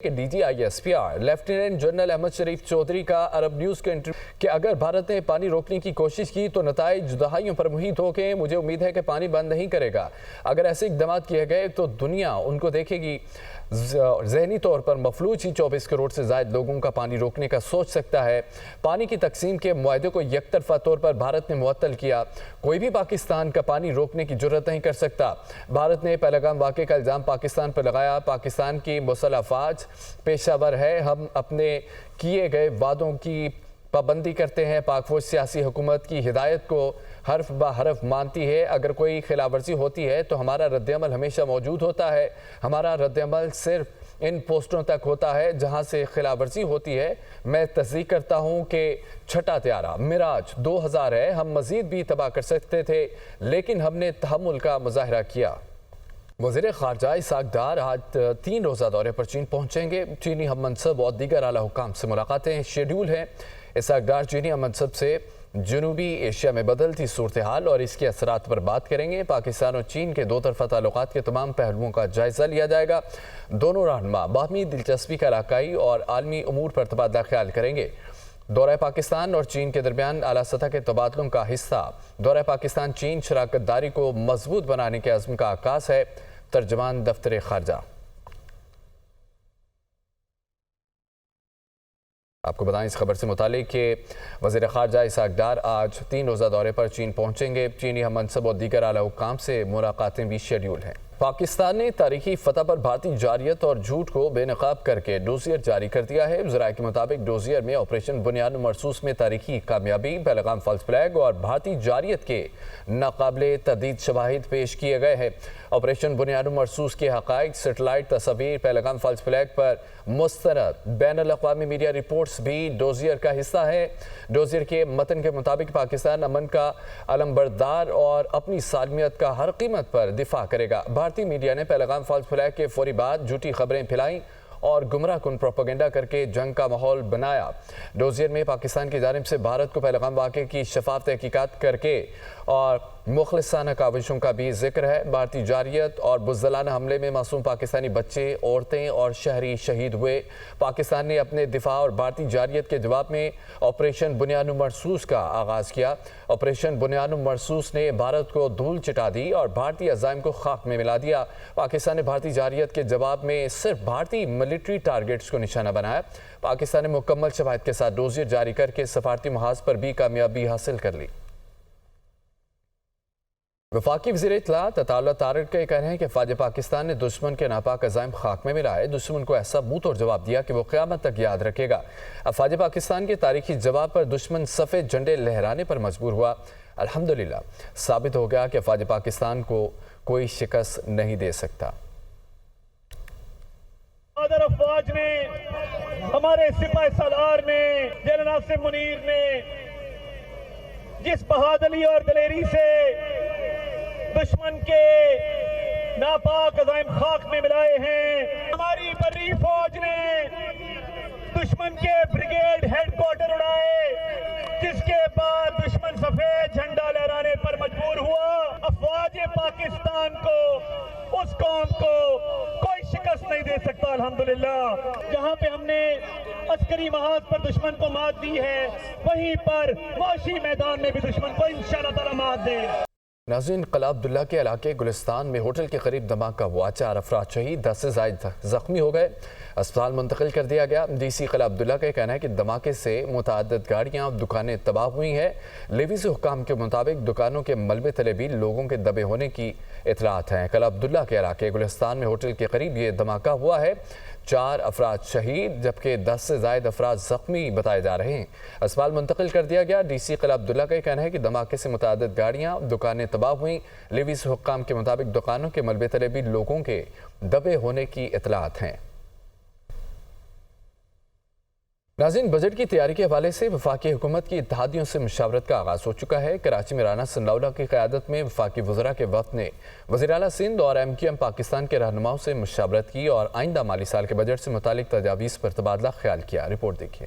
کہ DGISPR lieutenant general Ahmad شریف چودھری کا عرب news کے انٹرویو کہ اگر بھارت نے پانی روکنے کی کوشش کی تو نتائج دہائیوں پر محیط ہو گئے. مجھے امید ہے کہ پانی بند نہیں کرے گا. اگر ایسے اقدامات کیے گئے تو دنیا ان کو دیکھے گی. ذہنی طور پر مفلوج ہی 24 کروڑ سے زائد لوگوں کا پانی روکنے کا سوچ سکتا ہے. پانی کی تقسیم کے معاہدے کو یک طرفہ طور پر بھارت نے معطل کیا. کوئی بھی پاکستان کا پانی روکنے کی جرات نہیں کر سکتا. بھارت نے پہلگام واقعے کا الزام پاکستان پر لگایا. پاکستان کی مسلح افواج پیشہ ور ہے. ہم اپنے کیے گئے وعدوں کی پابندی کرتے ہیں. پاک فوج سیاسی حکومت کی ہدایت کو حرف بہ حرف مانتی ہے. اگر کوئی خلاف ورزی ہوتی ہے تو ہمارا رد عمل ہمیشہ موجود ہوتا ہے. ہمارا رد عمل صرف ان پوسٹوں تک ہوتا ہے جہاں سے خلاف ورزی ہوتی ہے. میں تصدیق کرتا ہوں کہ چھٹا طیارہ میراج 2000 ہے. ہم مزید بھی تباہ کر سکتے تھے لیکن ہم نے تحمل کا مظاہرہ کیا. وزیر خارجہ اسحاق ڈار آج 3 روزہ دورے پر چین پہنچیں گے. چینی ہم منصب اور دیگر اعلیٰ حکام سے ملاقاتیں شیڈول ہیں. اسحاق ڈار چینی ہم منصب سے جنوبی ایشیا میں بدلتی صورتحال اور اس کے اثرات پر بات کریں گے. پاکستان اور چین کے دو طرفہ تعلقات کے تمام پہلوؤں کا جائزہ لیا جائے گا. دونوں رہنما باہمی دلچسپی کا علاقائی اور عالمی امور پر تبادلہ خیال کریں گے. دورہ پاکستان اور چین کے درمیان اعلیٰ سطح کے تبادلوں کا حصہ دورہ پاکستان چین شراکت داری کو مضبوط بنانے کے عزم کا عکاس ہے. ترجمان دفتر خارجہ. آپ کو بتائیں اس خبر سے متعلق کہ وزیر خارجہ اسحاق ڈار آج 3 روزہ دورے پر چین پہنچیں گے. چینی ہم منصب اور دیگر اعلیٰ حکام سے ملاقاتیں بھی شیڈول ہیں. پاکستان نے تاریخی فتح پر بھارتی جارحیت اور جھوٹ کو بے نقاب کر کے ڈوزیر جاری کر دیا ہے. ذرائع کے مطابق ڈوزیر میں آپریشن بنیاد مرصوص میں تاریخی کامیابی، پہلگام فالس فلیگ اور بھارتی جارحیت کے ناقابل تردید شواہد پیش کیے گئے ہیں. آپریشن بنیاد مرصوص کے حقائق، سیٹلائٹ تصاویر، پہلگام فالس فلیگ پر مستند بین الاقوامی میڈیا رپورٹس بھی ڈوزیر کا حصہ ہے. ڈوزیر کے متن کے مطابق پاکستان امن کا علمبردار اور اپنی سالمیت کا ہر قیمت پر دفاع کرے گا. بھارتی میڈیا نے پہلگام فالس فلیگ کے فوری بعد جھوٹی خبریں پھیلائیں اور گمراہ کن پروپیگنڈا کر کے جنگ کا ماحول بنایا. ڈوزیر میں پاکستان کی جانب سے بھارت کو پہلگام واقعے کی شفاف تحقیقات کر کے اور مخلصانہ کاوشوں کا بھی ذکر ہے. بھارتی جارحیت اور بزدلانہ حملے میں معصوم پاکستانی بچے، عورتیں اور شہری شہید ہوئے. پاکستان نے اپنے دفاع اور بھارتی جارحیت کے جواب میں آپریشن بنیاد مرصوص کا آغاز کیا. آپریشن بنیاد مرصوص نے بھارت کو دھول چٹا دی اور بھارتی عزائم کو خاک میں ملا دیا. پاکستان نے بھارتی جارحیت کے جواب میں صرف بھارتی ملٹری ٹارگٹس کو نشانہ بنایا. پاکستان نے مکمل شواہد کے ساتھ ڈوزیر جاری کر کے سفارتی محاذ پر بھی کامیابی حاصل کر لی. وفاقی وزیر اطلاعات عطا اللہ طارق کا یہ کہنا ہے کہ فوج پاکستان نے دشمن کے ناپاک عزائم خاک میں ملائے. دشمن کو ایسا منہ توڑ جواب دیا کہ وہ قیامت تک یاد رکھے گا. فوج پاکستان کے تاریخی جواب پر دشمن سفید جھنڈے لہرانے پر مجبور ہوا. الحمدللہ ثابت ہو گیا کہ فوج پاکستان کو کوئی شکست نہیں دے سکتا. افواج نے، ہمارے سپاہ سالار نے، جنرل ناصر منیر نے جس بہادری اور دلیری سے دشمن کے ناپاک عزائم خاک میں ملائے ہیں، ہماری بری فوج نے دشمن کے بریگیڈ ہیڈ کوارٹر اڑائے، جس کے بعد دشمن سفید جھنڈا لہرانے پر مجبور ہوا. افواج پاکستان کو، اس قوم کو کوئی شکست نہیں دے سکتا. الحمدللہ جہاں پہ ہم نے عسکری محاذ پر دشمن کو مات دی ہے، وہیں پر معاشی میدان میں بھی دشمن کو انشاءاللہ تعالی مات دے. ناظرین، قلعہ عبداللہ کے علاقے گلستان میں ہوٹل کے قریب دھماکہ ہوا. 4 افراد شہید، 10 سے زائد زخمی ہو گئے. اسپتال منتقل کر دیا گیا. ڈی سی قلعہ عبداللہ کا کہنا ہے کہ دھماکے سے متعدد گاڑیاں اور دکانیں تباہ ہوئی ہیں. لیویز حکام کے مطابق دکانوں کے ملبے تلے بھی لوگوں کے دبے ہونے کی اطلاعات ہیں. قلعہ عبداللہ کے علاقے گلستان میں ہوٹل کے قریب یہ دھماکہ ہوا ہے. 4 افراد شہید جبکہ 10 سے زائد افراد زخمی بتائے جا رہے ہیں. اسپتال منتقل کر دیا گیا. ڈی سی قلعہ عبداللہ کا کہنا ہے کہ دھماکے سے متعدد گاڑیاں، دکانیں تباہ ہوئیں. لیویز حکام کے مطابق دکانوں کے ملبے تلے بھی لوگوں کے دبے ہونے کی اطلاعات ہیں. ناظرین، بجٹ کی تیاری کے حوالے سے وفاقی حکومت کی اتحادیوں سے مشاورت کا آغاز ہو چکا ہے. کراچی میں رانا ثناءاللہ کی قیادت میں وفاقی وزراء کے وفد نے وزیر اعلیٰ سندھ اور MQM پاکستان کے رہنماؤں سے مشاورت کی اور آئندہ مالی سال کے بجٹ سے متعلق تجاویز پر تبادلہ خیال کیا. رپورٹ دیکھیے.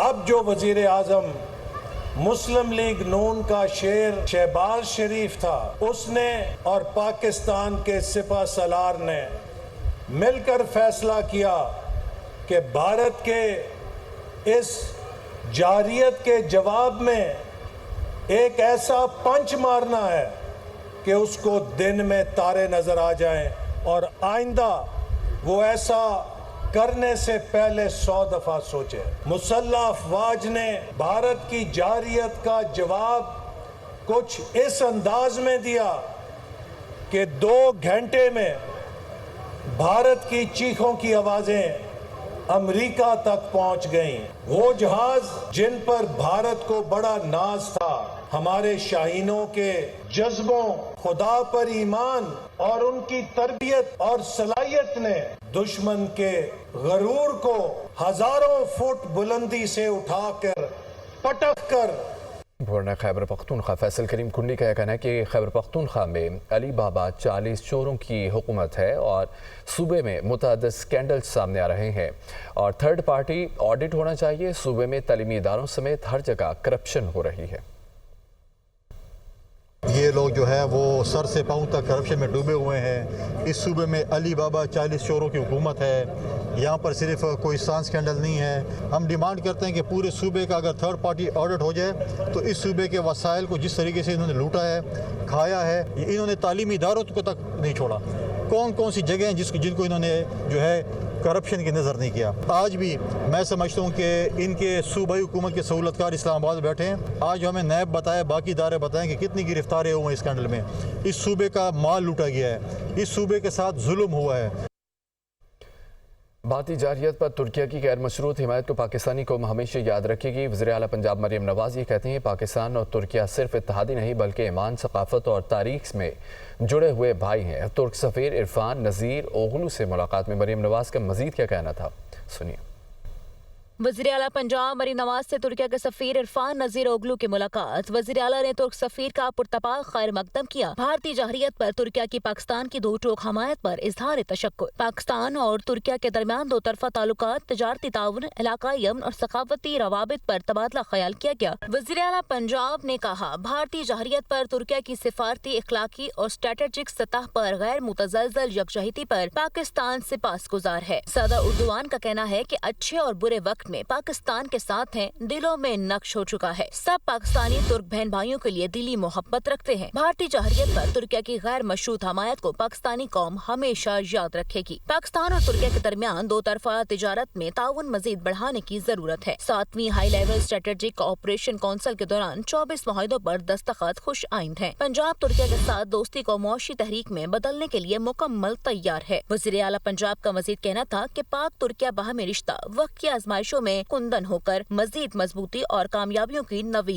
اب جو وزیر اعظم مسلم لیگ نون کا شیر شہباز شریف تھا، اس نے اور پاکستان کے سپہ سالار نے مل کر فیصلہ کیا کہ بھارت کے اس جارحیت کے جواب میں ایک ایسا پنچ مارنا ہے کہ اس کو دن میں تارے نظر آ جائیں، اور آئندہ وہ ایسا کرنے سے پہلے 100 دفعہ سوچے۔ مسلح افواج نے بھارت کی جارحیت کا جواب کچھ اس انداز میں دیا کہ 2 گھنٹے میں بھارت کی چیخوں کی آوازیں امریکہ تک پہنچ گئیں۔ وہ جہاز جن پر بھارت کو بڑا ناز تھا، ہمارے شاہینوں کے جذبوں، خدا پر ایمان اور ان کی تربیت اور صلاحیت نے دشمن کے غرور کو ہزاروں فٹ بلندی سے اٹھا کر پٹک کر گورنر خیبر پختونخوا فیصل کریم کنڈی کا یہ کہنا ہے کہ خیبر پختونخوا میں علی بابا 40 چوروں کی حکومت ہے اور صوبے میں متعدد سکینڈل سامنے آ رہے ہیں اور تھرڈ پارٹی آڈٹ ہونا چاہیے۔ صوبے میں تعلیمی اداروں سمیت ہر جگہ کرپشن ہو رہی ہے۔ یہ لوگ جو ہے وہ سر سے پاؤں تک کرپشن میں ڈوبے ہوئے ہیں۔ اس صوبے میں علی بابا 40 چوروں کی حکومت ہے۔ یہاں پر صرف کوئی سان سکینڈل نہیں ہے۔ ہم ڈیمانڈ کرتے ہیں کہ پورے صوبے کا اگر تھرڈ پارٹی آڈٹ ہو جائے تو اس صوبے کے وسائل کو جس طریقے سے انہوں نے لوٹا ہے، کھایا ہے، انہوں نے تعلیمی اداروں کو تک نہیں چھوڑا۔ کون کون سی جگہیں ہیں جن کو انہوں نے جو ہے کرپشن کی نظر نہیں کیا۔ آج بھی میں سمجھتا ہوں کہ ان کے صوبائی حکومت کے سہولتکار اسلام آباد بیٹھے ہیں۔ آج ہمیں نیب بتائے، باقی ادارے بتائیں کہ کتنی گرفتاریں ہوئے ہیں اس اسکینڈل میں۔ اس صوبے کا مال لوٹا گیا ہے، اس صوبے کے ساتھ ظلم ہوا ہے۔ بھارتی جارحیت پر ترکیہ کی غیر مشروط حمایت کو پاکستانی قوم ہمیشہ یاد رکھے گی۔ وزیر اعلیٰ پنجاب مریم نواز یہ کہتے ہیں پاکستان اور ترکیہ صرف اتحادی نہیں بلکہ ایمان، ثقافت اور تاریخ میں جڑے ہوئے بھائی ہیں۔ ترک سفیر عرفان نذیر اوغلو سے ملاقات میں مریم نواز کا مزید کیا کہنا تھا، سنیے۔ وزیر اعلیٰ پنجاب مریم نواز سے ترکیہ کے سفیر عرفان نذیر اوغلو کی ملاقات۔ وزیر اعلیٰ نے ترک سفیر کا پرتپاک خیر مقدم کیا۔ بھارتی جارحیت پر ترکیہ کی پاکستان کی دو ٹوک حمایت پر اظہار تشکر۔ پاکستان اور ترکیہ کے درمیان دو طرفہ تعلقات، تجارتی تعاون، علاقائی امن اور ثقافتی روابط پر تبادلہ خیال کیا گیا۔ وزیر اعلیٰ پنجاب نے کہا بھارتی جارحیت پر ترکیہ کی سفارتی، اخلاقی اور اسٹریٹجک سطح پر غیر متزلزل یکجہتی پر پاکستان سپاسگزار ہے۔ صدر اردوان کا کہنا ہے کہ اچھے اور برے وقت میں پاکستان کے ساتھ ہیں، دلوں میں نقش ہو چکا ہے۔ سب پاکستانی ترک بہن بھائیوں کے لیے دلی محبت رکھتے ہیں۔ بھارتی جارحیت پر ترکیہ کی غیر مشروط حمایت کو پاکستانی قوم ہمیشہ یاد رکھے گی۔ پاکستان اور ترکیہ کے درمیان دو طرفہ تجارت میں تعاون مزید بڑھانے کی ضرورت ہے۔ 7ویں high level strategic cooperation council کے دوران 24 معاہدوں پر دستخط خوش آئند ہیں۔ پنجاب ترکیہ کے ساتھ دوستی کو معاشی تحریک میں بدلنے کے لیے مکمل تیار ہے۔ وزیر اعلیٰ پنجاب کا مزید کہنا تھا کہ پاک ترکیہ باہمی رشتہ وقت کی آزمائشوں میں کندن ہو کر مزید مضبوطی اور کامیابیوں کی نوید